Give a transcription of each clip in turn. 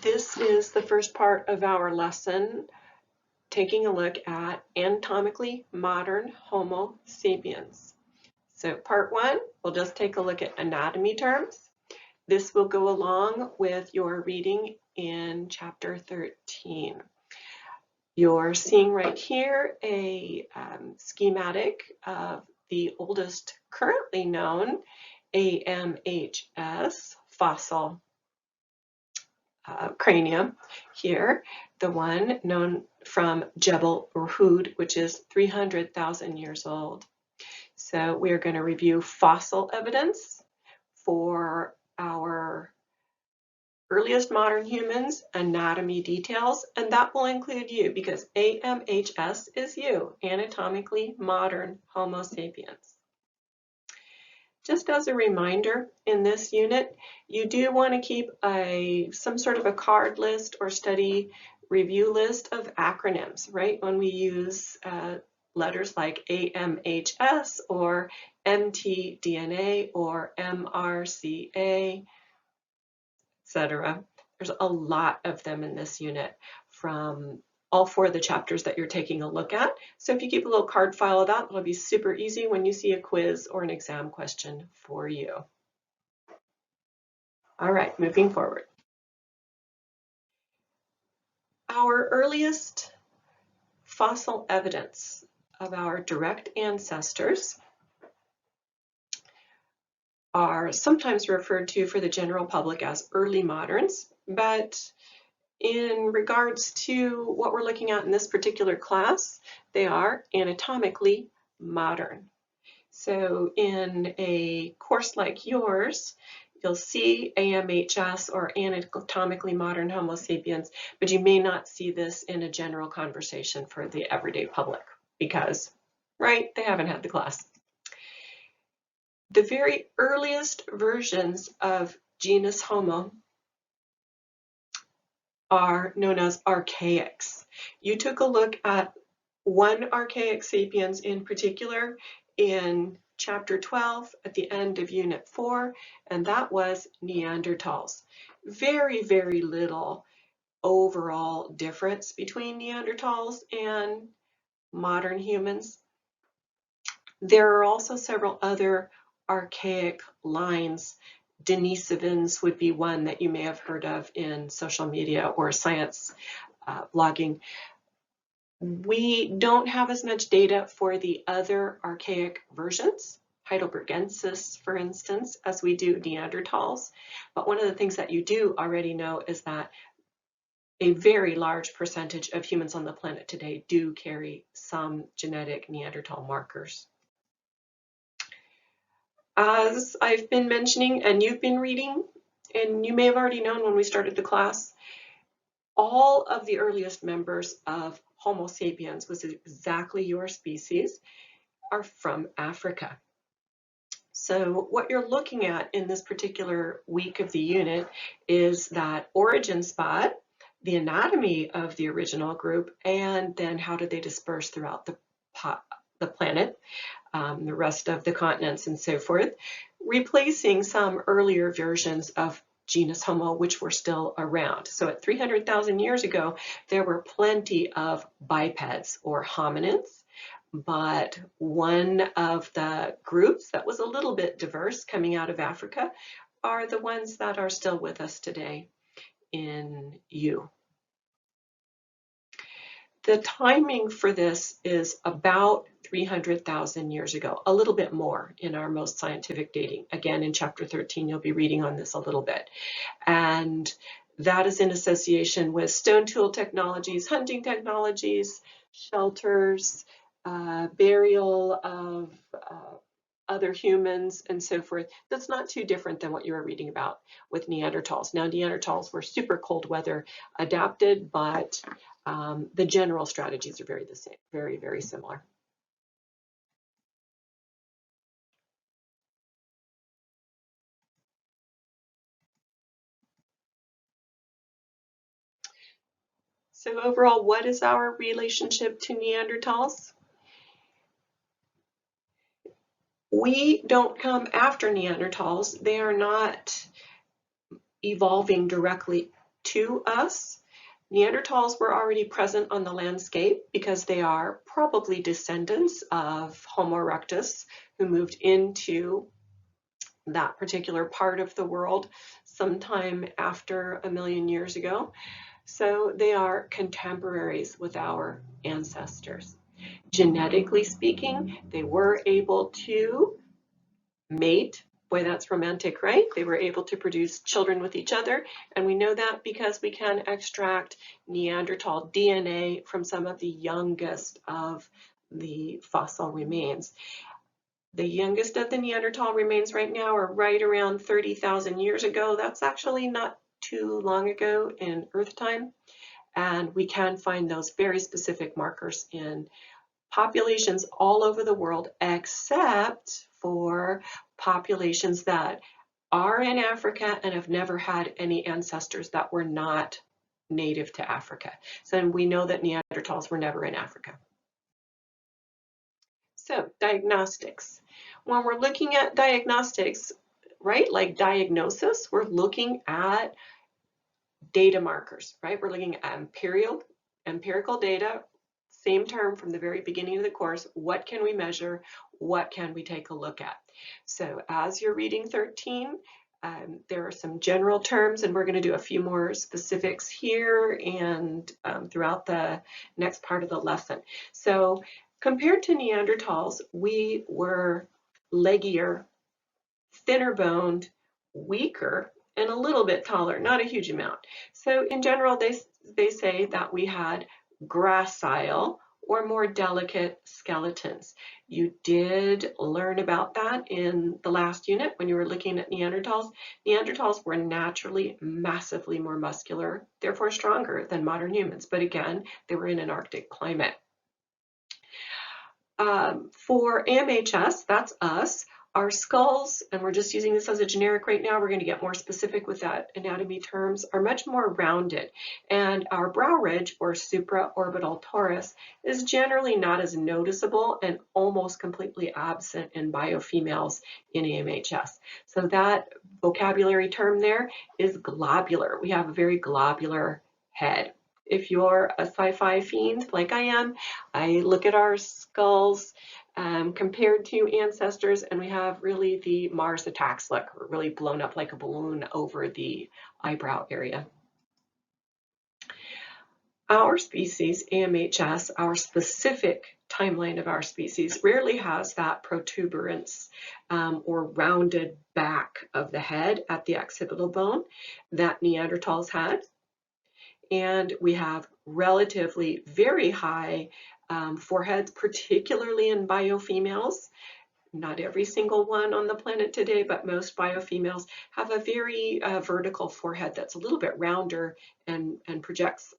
This is the first part of our lesson, taking a look at anatomically modern Homo sapiens. So part one, we'll just take a look at anatomy terms. This will go along with your reading in chapter 13. You're seeing right here a schematic of the oldest currently known AMHs fossil cranium here, the one known from Jebel Urhoud, which is 300,000 years old. So we are going to review fossil evidence for our earliest modern humans, anatomy details, and that will include you because AMHs is you, anatomically modern Homo sapiens. Just as a reminder, in this unit, you do want to keep some sort of a card list or study review list of acronyms, right? When we use letters like AMHs or mtDNA or MRCA, etc. There's a lot of them in this unit from all four of the chapters that you're taking a look at. So if you keep a little card file of that, it'll be super easy when you see a quiz or an exam question for you. All right, moving forward. Our earliest fossil evidence of our direct ancestors are sometimes referred to for the general public as early moderns, but in regards to what we're looking at in this particular class, they are anatomically modern. So in a course like yours, you'll see AMHs or anatomically modern Homo sapiens, but you may not see this in a general conversation for the everyday public because, right, they haven't had the class. The very earliest versions of genus Homo are known as archaics. You took a look at one archaic sapiens in particular in chapter 12 at the end of unit 4, and that was Neanderthals. Very, very little overall difference between Neanderthals and modern humans. There are also several other archaic lines. Denisovans would be one that you may have heard of in social media or science blogging. We don't have as much data for the other archaic versions, Heidelbergensis, for instance, as we do Neanderthals. But one of the things that you do already know is that a very large percentage of humans on the planet today do carry some genetic Neanderthal markers. As I've been mentioning and you've been reading, and you may have already known when we started the class, all of the earliest members of Homo sapiens, was exactly your species, are from Africa. So what you're looking at in this particular week of the unit is that origin spot, the anatomy of the original group, and then how did they disperse throughout the planet, the rest of the continents and so forth, replacing some earlier versions of genus Homo, which were still around. So at 300,000 years ago, there were plenty of bipeds or hominids, but one of the groups that was a little bit diverse coming out of Africa are the ones that are still with us today in you. The timing for this is about 300,000 years ago, a little bit more in our most scientific dating. Again, in chapter 13, you'll be reading on this a little bit. And that is in association with stone tool technologies, hunting technologies, shelters, burial of other humans, and so forth. That's not too different than what you were reading about with Neanderthals. Now, Neanderthals were super cold weather adapted, but the general strategies are very the same, very, very similar. So overall, what is our relationship to Neanderthals? We don't come after Neanderthals. They are not evolving directly to us. Neanderthals were already present on the landscape because they are probably descendants of Homo erectus who moved into that particular part of the world sometime after 1,000,000 years ago. So they are contemporaries with our ancestors. Genetically speaking, they were able to mate. Boy, that's romantic, right? They were able to produce children with each other, and we know that because we can extract Neanderthal DNA from some of the youngest of the fossil remains. The youngest of the Neanderthal remains right now are right around 30,000 years ago. That's actually not too long ago in Earth time, and we can find those very specific markers in populations all over the world, except for populations that are in Africa and have never had any ancestors that were not native to Africa. So we know that Neanderthals were never in Africa. So diagnostics. When we're looking at diagnostics, right, like diagnosis, we're looking at data markers, right? We're looking at empirical data, same term from the very beginning of the course. What can we measure? What can we take a look at? So as you're reading 13, there are some general terms, and we're going to do a few more specifics here and throughout the next part of the lesson. So compared to Neanderthals, we were leggier, thinner boned, weaker, and a little bit taller, not a huge amount. So in general, they say that we had gracile or more delicate skeletons. You did learn about that in the last unit when you were looking at Neanderthals. Neanderthals were naturally massively more muscular, therefore stronger than modern humans. But again, they were in an Arctic climate. For AMHs, that's us, our skulls, and we're just using this as a generic right now, we're going to get more specific with that anatomy terms, are much more rounded. And our brow ridge, or supraorbital torus, is generally not as noticeable and almost completely absent in biofemales in AMHs. So that vocabulary term there is globular. We have a very globular head. If you're a sci-fi fiend like I am, I look at our skulls compared to ancestors, and we have really the Mars attacks look. We're really blown up like a balloon over the eyebrow area. Our species, AMHs, our specific timeline of our species, rarely has that protuberance or rounded back of the head at the occipital bone that Neanderthals had. And we have relatively very high foreheads, particularly in biofemales. Not every single one on the planet today, but most biofemales have a very vertical forehead that's a little bit rounder and projects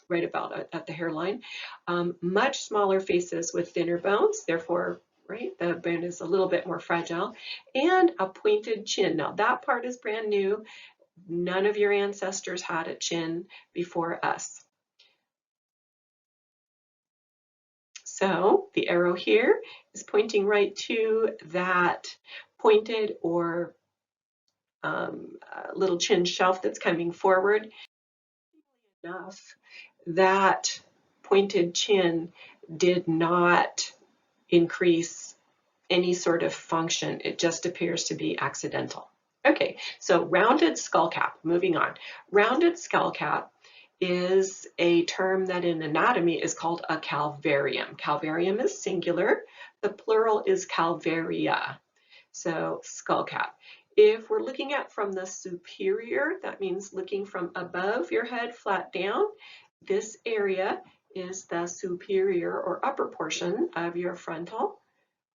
right about at the hairline. Much smaller faces with thinner bones, therefore, right, the bone is a little bit more fragile, and a pointed chin. Now that part is brand new. None of your ancestors had a chin before us. So the arrow here is pointing right to that pointed or little chin shelf that's coming forward. Enough, that pointed chin did not increase any sort of function. It just appears to be accidental. Okay, so rounded skull cap, moving on. Rounded skull cap is a term that in anatomy is called a calvarium. Calvarium is singular, the plural is calvaria, so skull cap. If we're looking at from the superior, that means looking from above your head flat down, this area is the superior or upper portion of your frontal,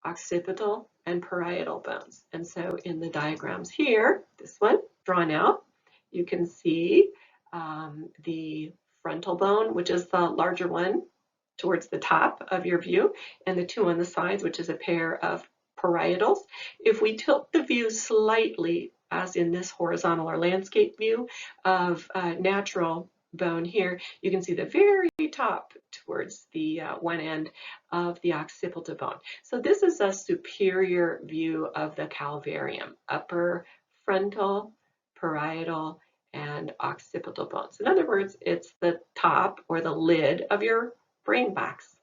occipital, and parietal bones. And so in the diagrams here, this one drawn out, you can see the frontal bone, which is the larger one towards the top of your view, and the two on the sides, which is a pair of parietals. If we tilt the view slightly, as in this horizontal or landscape view of natural bone here, you can see the very top towards the one end of the occipital bone. So this is a superior view of the calvarium, upper frontal, parietal, and occipital bones. In other words, it's the top or the lid of your brain box.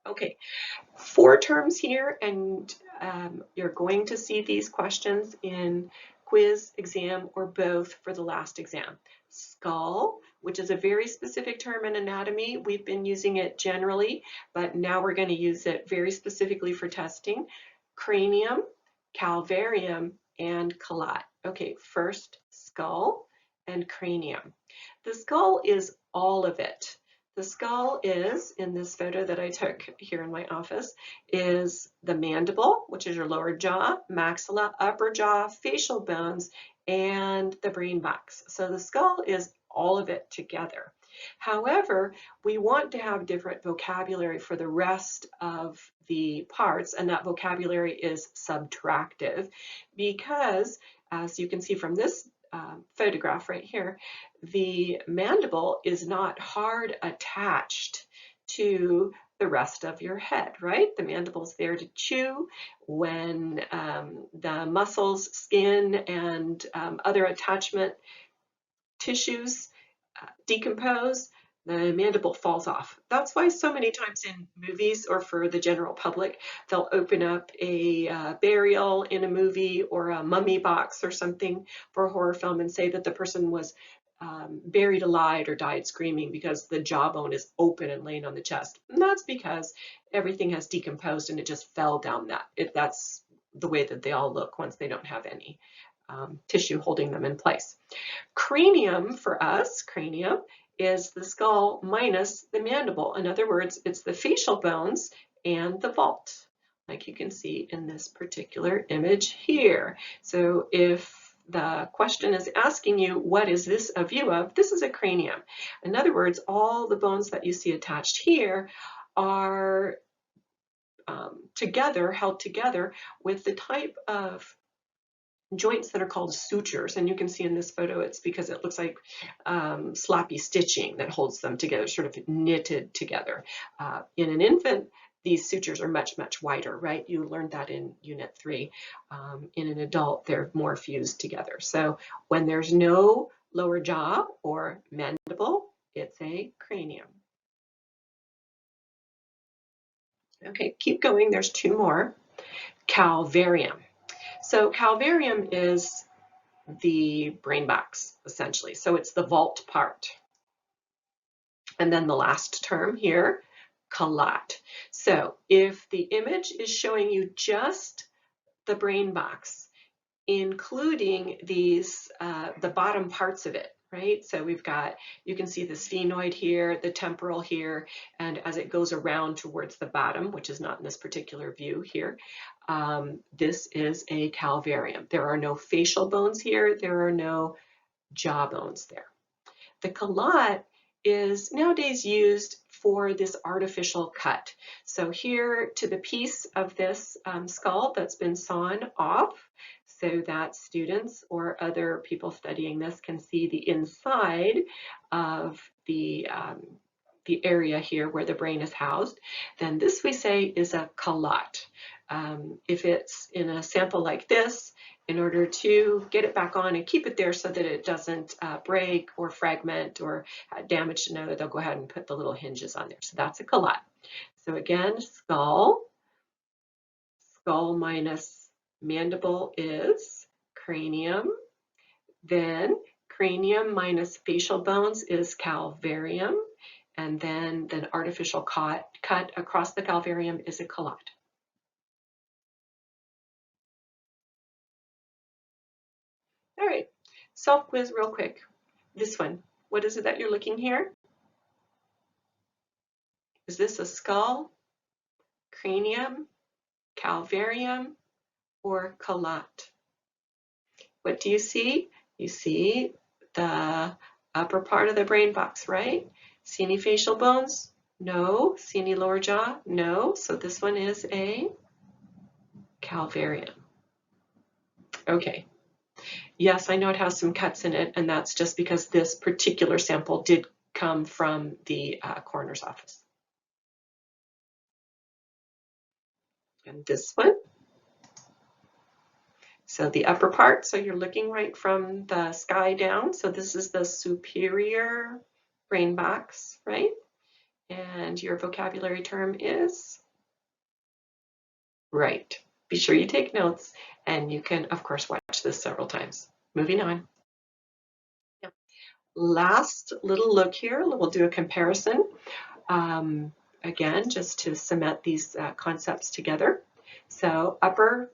Okay, 4 terms here, and you're going to see these questions in quiz, exam, or both for the last exam. Skull, which is a very specific term in anatomy. We've been using it generally, but now we're going to use it very specifically for testing. Cranium, calvarium, and collat. Okay, first skull and cranium. The skull is all of it. The skull is, in this photo that I took here in my office, is the mandible, which is your lower jaw, maxilla, upper jaw, facial bones, and the brain box. So the skull is all of it together. However, we want to have different vocabulary for the rest of the parts, and that vocabulary is subtractive because, as you can see from this photograph right here, the mandible is not hard attached to the rest of your head, right? The mandible's there to chew. When the muscles, skin, and other attachment tissues decompose, the mandible falls off. That's why so many times in movies or for the general public, they'll open up a burial in a movie or a mummy box or something for a horror film and say that the person was buried alive or died screaming because the jawbone is open and laying on the chest. And that's because everything has decomposed and it just fell down that. That's the way that they all look once they don't have any tissue holding them in place. Cranium for us, cranium, is the skull minus the mandible. In other words, it's the facial bones and the vault, like you can see in this particular image here. So if the question is asking you, what is this a view of? This is a cranium. In other words, all the bones that you see attached here are together, held together with the type of joints that are called sutures, and you can see in this photo it's because it looks like sloppy stitching that holds them together, sort of knitted together. In an infant, these sutures are much, much wider, right? You learned that in Unit 3. In an adult, they're more fused together. So when there's no lower jaw or mandible, it's a cranium. Okay, keep going. There's 2 more. Calvarium. So calvarium is the brain box, essentially. So it's the vault part. And then the last term here, collat. So if the image is showing you just the brain box, including these, the bottom parts of it, right? So we've got, you can see the sphenoid here, the temporal here, and as it goes around towards the bottom, which is not in this particular view here, this is a calvarium. There are no facial bones here. There are no jaw bones there. The collat is nowadays used for this artificial cut. So here to the piece of this skull that's been sawn off so that students or other people studying this can see the inside of the area here where the brain is housed, then this we say is a collat. If it's in a sample like this, in order to get it back on and keep it there so that it doesn't break or fragment or damage another, they'll go ahead and put the little hinges on there. So that's a collat. So again, skull minus mandible is cranium. Then cranium minus facial bones is calvarium. And then the artificial cut across the calvarium is a collat. All right, self-quiz real quick. This one, what is it that you're looking here? Is this a skull, cranium, calvarium, or collat? What do you see? You see the upper part of the brain box, right? See any facial bones? No. See any lower jaw? No. So this one is a calvarium. Okay. Yes, I know it has some cuts in it, and that's just because this particular sample did come from the coroner's office. And this one. So the upper part, so you're looking right from the sky down. So this is the superior brain box, right? And your vocabulary term is right. Be sure you take notes, and you can, of course, watch this several times. Moving on. Last little look here, we'll do a comparison. Again, just to cement these concepts together. So upper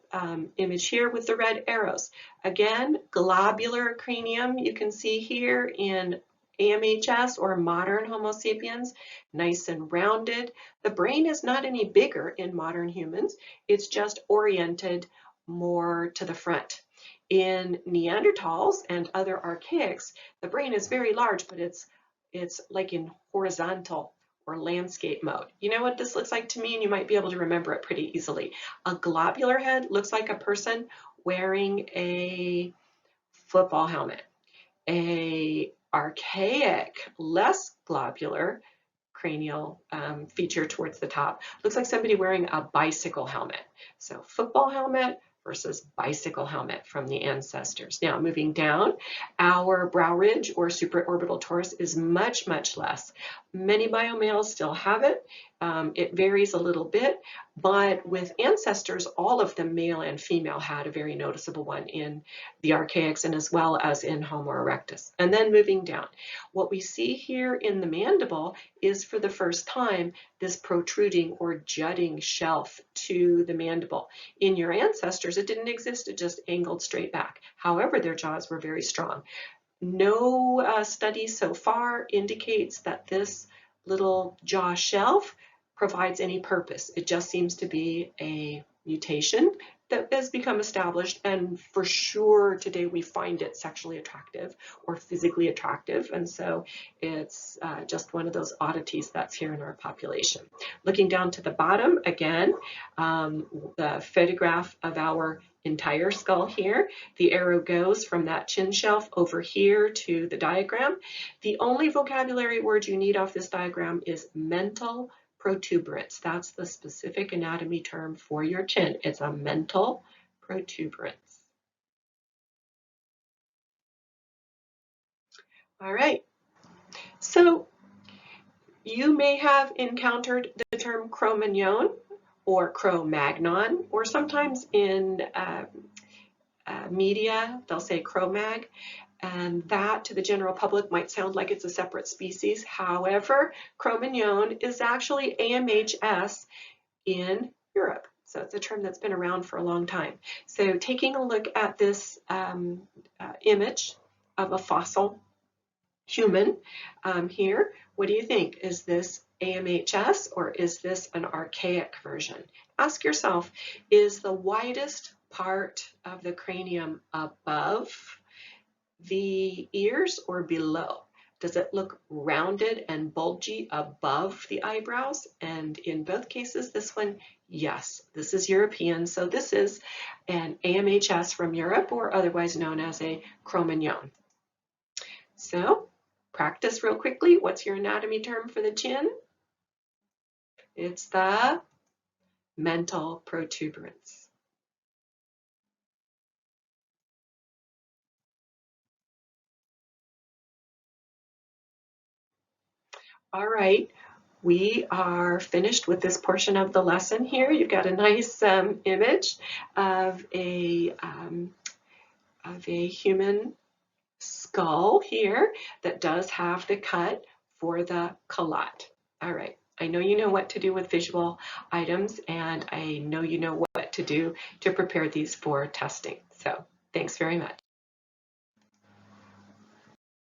image here with the red arrows. Again, globular cranium, you can see here in AMHs or modern Homo sapiens, nice and rounded. The brain is not any bigger in modern humans. It's just oriented more to the front. In Neanderthals and other archaics, the brain is very large, but it's like in horizontal or landscape mode. You know what this looks like to me, and you might be able to remember it pretty easily. A globular head looks like a person wearing a football helmet. A archaic, less globular cranial feature towards the top looks like somebody wearing a bicycle helmet. So football helmet versus bicycle helmet from the ancestors. Now moving down, our brow ridge or supraorbital torus is much, much less. Many biomales still have it. It varies a little bit, but with ancestors, all of them, male and female, had a very noticeable one in the archaics and as well as in Homo erectus. And then moving down, what we see here in the mandible is for the first time this protruding or jutting shelf to the mandible. In your ancestors, it didn't exist, it just angled straight back. However, their jaws were very strong. No study so far indicates that this little jaw shelf provides any purpose. It just seems to be a mutation that has become established, and for sure today we find it sexually attractive or physically attractive, and so it's just one of those oddities that's here in our population. Looking down to the bottom again, the photograph of our entire skull here. The arrow goes from that chin shelf over here to the diagram. The only vocabulary word you need off this diagram is mental protuberance. That's the specific anatomy term for your chin. It's a mental protuberance. All right. So you may have encountered the term Cro-Magnon or Cro-Magnon, or sometimes in media, they'll say Cro-Mag, and that to the general public might sound like it's a separate species. However, Cro-Magnon is actually AMHs in Europe. So it's a term that's been around for a long time. So taking a look at this image of a fossil human here, what do you think? Is this AMHs or is this an archaic version? Ask yourself, is the widest part of the cranium above the ears or below? Does it look rounded and bulgy above the eyebrows? And in both cases, this one, yes, this is European. So this is an AMHs from Europe, or otherwise known as a Cro-Magnon. So practice real quickly. What's your anatomy term for the chin? It's the mental protuberance. All right, we are finished with this portion of the lesson here. You've got a nice image of a human skull here that does have the cut for the calotte. All right, I know you know what to do with visual items, and I know you know what to do to prepare these for testing. So thanks very much.